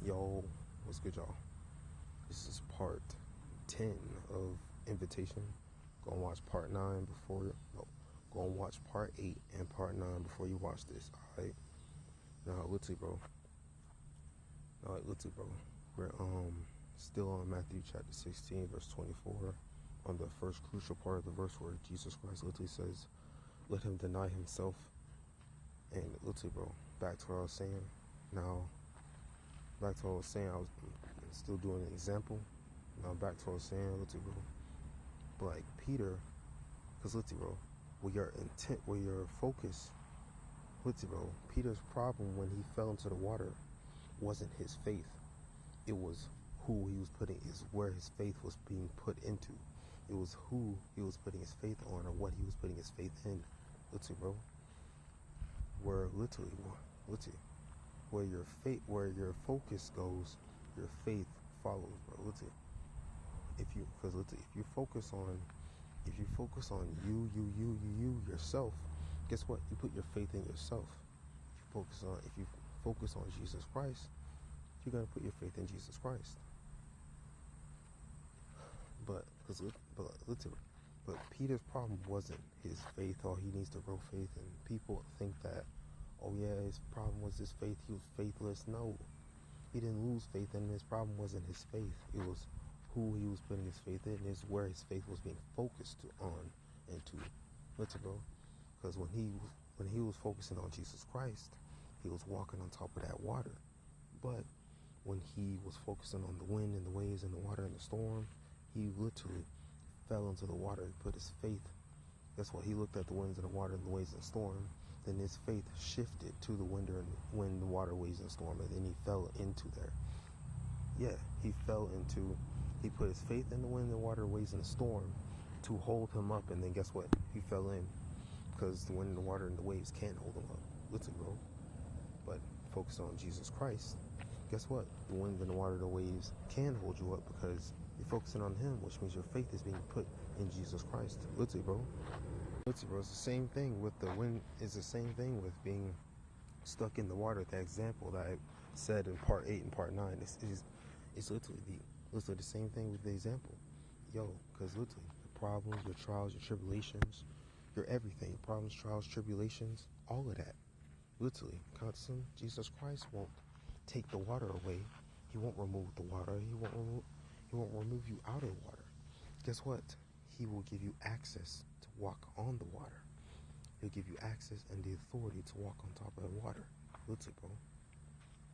Yo, what's good, y'all? This is part 10 of Invitation. Go and watch part 9 before, no, go and watch part 8 and part 9 before you watch this, alright? Now, literally, bro. We're, still on Matthew chapter 16, verse 24, on the first crucial part of the verse where Jesus Christ literally says, let him deny himself. And literally, bro, back to what I was saying. Now, back to what I was saying, I was still doing an example. Now back to what I was saying, literally, bro. But like Peter, because literally, bro, where your intent, where your focus, literally, bro, Peter's problem when he fell into the water wasn't his faith. It was who he was putting, is where his faith was being put into. It was who he was putting his faith on, or what he was putting his faith in. Literally, bro. Where literally, where your faith, where your focus goes, your faith follows, bro. Literally, if you focus on you yourself, guess what? You put your faith in yourself. If you focus on Jesus Christ, you're gonna put your faith in Jesus Christ. But Peter's problem wasn't his faith, or he needs to grow faith. And people think that, oh yeah, his problem was his faith, he was faithless. No, he didn't lose faith, and his problem wasn't his faith. It was who he was putting his faith in, is where his faith was being focused on and to. Bro, because when he was focusing on Jesus Christ, he was walking on top of that water. But when he was focusing on the wind and the waves and the water and the storm, he literally fell into the water and put his faith. Guess what? He looked at the winds and the water and the waves and the storm. Then his faith shifted to the wind, the water, waves, and storm, and then he fell into there. Yeah, he put his faith in the wind, the water, waves, and the storm to hold him up, and then guess what? He fell in, because the wind, the water, and the waves can't hold him up. Literally, bro. But focus on Jesus Christ. Guess what? The wind and the water, the waves can hold you up because you're focusing on him, which means your faith is being put in Jesus Christ. Literally, bro. Literally, bro. It's the same thing with the wind. It's the same thing with being stuck in the water. The example that I said in part 8 and part 9 it's literally the same thing with the example. Yo, because literally, your problems, your trials, your tribulations, your everything, your problems, trials, tribulations, all of that. Literally, constant. Jesus Christ won't take the water away. He won't remove the water. He won't remove you out of the water. Guess what? He will give you access to walk on the water. He'll give you access and the authority to walk on top of the water. Literally, bro.